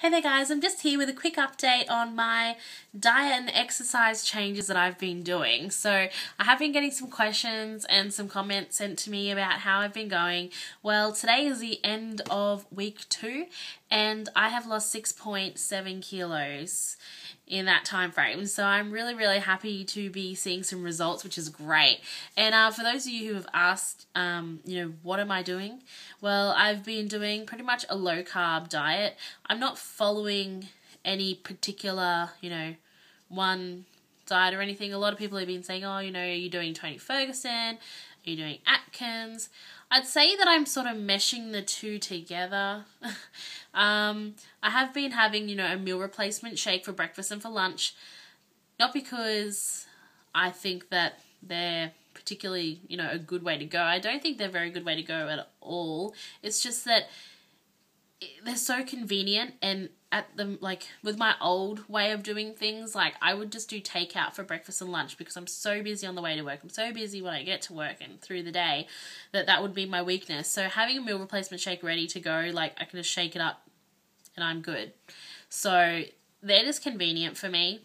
Hey there guys, I'm just here with a quick update on my diet and exercise changes that I've been doing. So I have been getting some questions and some comments sent to me about how I've been going. Well, today is the end of week 2 and I have lost 6.7 kilos in that time frame. So I'm really happy to be seeing some results, which is great. And for those of you who have asked, what am I doing? Well, I've been doing pretty much a low carb diet. I'm not following any particular, one diet or anything. A lot of people have been saying, are you doing Tony Ferguson? Are you doing Atkins? I'd say that I'm sort of meshing the two together. I have been having, a meal replacement shake for breakfast and for lunch. Not because I think that they're particularly, a good way to go. I don't think they're a very good way to go at all. It's just that they're so convenient, and with my old way of doing things, I would just do takeout for breakfast and lunch because I'm so busy on the way to work. I'm so busy when I get to work and through the day that would be my weakness. So having a meal replacement shake ready to go, I can just shake it up and I'm good. So they're just convenient for me.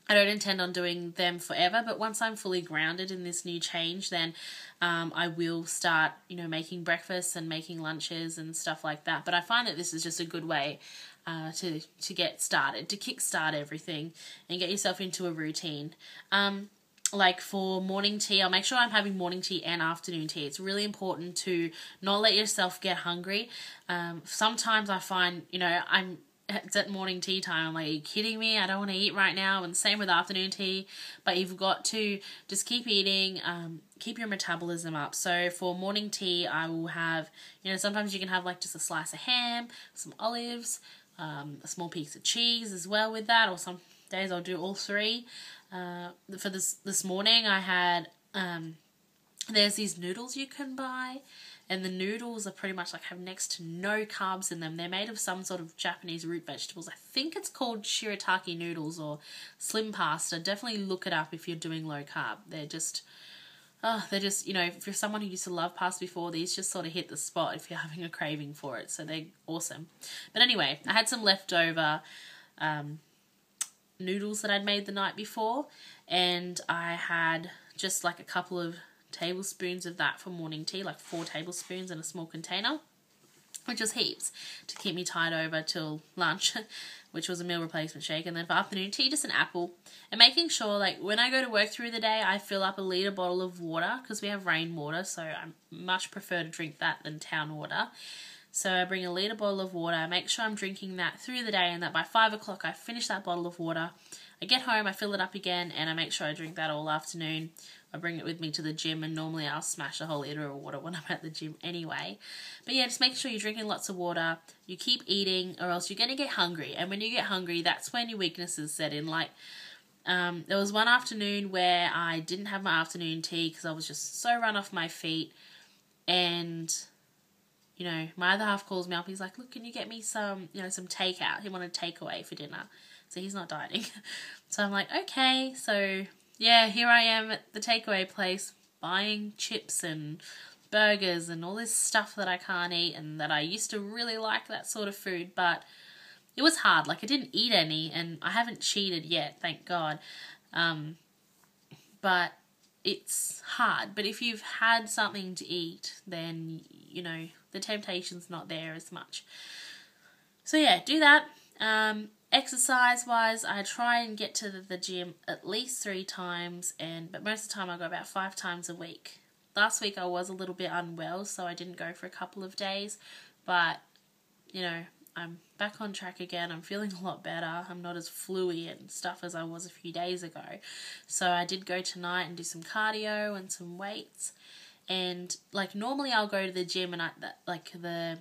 I don't intend on doing them forever, but once I'm fully grounded in this new change, then I will start, making breakfasts and making lunches and stuff like that. But I find that this is just a good way to get started, to kickstart everything and get yourself into a routine. For morning tea, I'll make sure I'm having morning tea and afternoon tea. It's really important to not let yourself get hungry. Sometimes I find, it's at morning tea time, I'm like, are you kidding me? I don't want to eat right now. And same with afternoon tea, but you've got to just keep eating, keep your metabolism up. So for morning tea, I will have, sometimes you can have just a slice of ham, some olives, a small piece of cheese as well with that, or some days I'll do all three. For this morning, I had, there's these noodles you can buy, and the noodles are pretty much have next to no carbs in them. They're made of some sort of Japanese root vegetables. I think it's called shirataki noodles or slim pasta. Definitely look it up if you're doing low carb. They're just, if you're someone who used to love pasta before, these just sort of hit the spot if you're having a craving for it. So they're awesome. But anyway, I had some leftover noodles that I'd made the night before, and I had just a couple of tablespoons of that for morning tea, 4 tablespoons in a small container, which was heaps to keep me tied over till lunch, which was a meal replacement shake. And then for afternoon tea, just an apple, and making sure when I go to work through the day, I fill up a litre bottle of water because we have rainwater, so I much prefer to drink that than town water. So I bring a litre bottle of water, I make sure I'm drinking that through the day, and that by 5 o'clock I finish that bottle of water. I get home, I fill it up again, and I make sure I drink that all afternoon. I bring it with me to the gym, and normally I'll smash a whole litre of water when I'm at the gym anyway. But yeah, just make sure you're drinking lots of water, you keep eating, or else you're going to get hungry. And when you get hungry, that's when your weaknesses set in. There was one afternoon where I didn't have my afternoon tea because I was just so run off my feet, and my other half calls me up. He's like, look, can you get me some takeout? He wanted takeaway for dinner. So he's not dieting. So I'm like, okay. So yeah, here I am at the takeaway place buying chips and burgers and all this stuff that I can't eat, and that I used to really like that sort of food, but it was hard. I didn't eat any, and I haven't cheated yet, thank God. But it's hard. But if you've had something to eat, then, the temptation's not there as much. So yeah, do that. Exercise-wise, I try and get to the gym at least 3 times, but most of the time I go about 5 times a week. Last week I was a little bit unwell, so I didn't go for a couple of days, but, I'm back on track again. I'm feeling a lot better. I'm not as fluey and stuff as I was a few days ago. So I did go tonight and do some cardio and some weights. And normally I'll go to the gym and the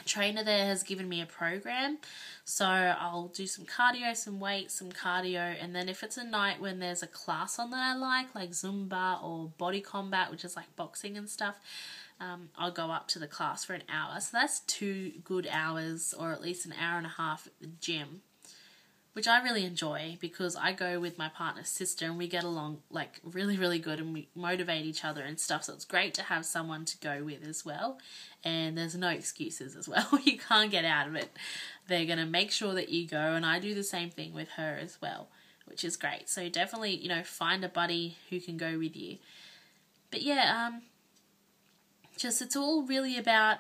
trainer there has given me a program. So I'll do some cardio, some weights, some cardio. And then if it's a night when there's a class on that I like Zumba or body combat, which is boxing and stuff, I'll go up to the class for an hour. So that's 2 good hours, or at least an hour and a half at the gym, which I really enjoy because I go with my partner's sister and we get along really good, and we motivate each other and stuff. So it's great to have someone to go with as well, and there's no excuses as well. You can't get out of it. they're going to make sure that you go, and I do the same thing with her as well, which is great. So definitely, you know, find a buddy who can go with you. But yeah, just it's all really about,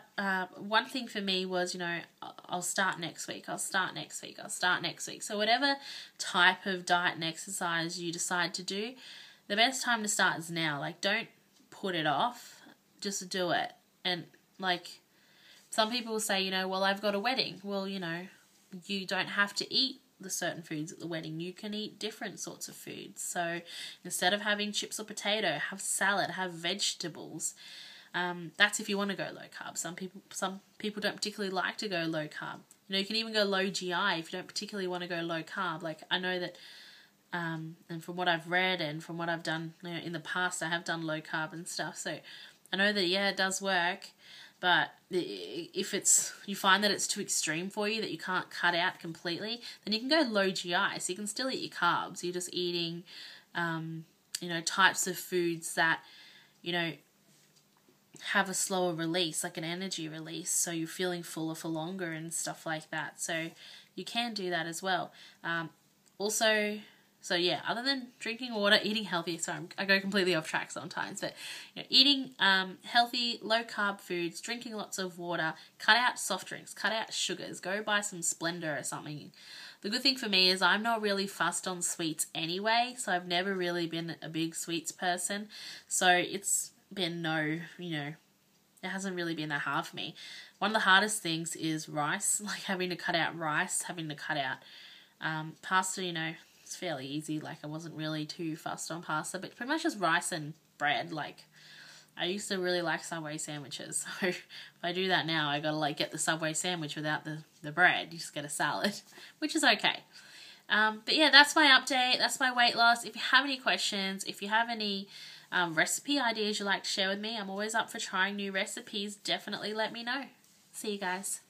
one thing for me was, you know, I'll start next week, I'll start next week, I'll start next week. So whatever type of diet and exercise you decide to do, the best time to start is now. Like, don't put it off, just do it. And like, some people will say, you know, well, I've got a wedding. Well, you know, you don't have to eat the certain foods at the wedding. You can eat different sorts of foods. So instead of having chips or potato, have salad, have vegetables. That's if you want to go low carb. Some people don't particularly like to go low carb. You know, you can even go low GI if you don't particularly want to go low carb. Like, I know that, and from what I've read and from what I've done, you know, in the past, I have done low carb and stuff. So I know that, yeah, it does work. But if you find that it's too extreme for you, that you can't cut out completely, then you can go low GI. So you can still eat your carbs. You're just eating, you know, types of foods that, you know, have a slower release, like an energy release. So you're feeling fuller for longer and stuff like that. So you can do that as well. So yeah, other than drinking water, eating healthy, sorry, I go completely off track sometimes, but you know, eating healthy, low carb foods, drinking lots of water, cut out soft drinks, cut out sugars, go buy some Splenda or something. The good thing for me is I'm not really fussed on sweets anyway, so I've never really been a big sweets person. So it's been you know, it hasn't really been that hard for me. One of the hardest things is rice, like having to cut out rice, having to cut out pasta, you know. It's fairly easy. Like, I wasn't really too fussed on pasta, but pretty much just rice and bread. Like, I used to really like Subway sandwiches, so if I do that now, I gotta like get the Subway sandwich without the bread. You just get a salad, which is okay. But yeah, that's my update. That's my weight loss. If you have any questions, if you have any recipe ideas you'd like to share with me, I'm always up for trying new recipes. Definitely let me know. See you guys.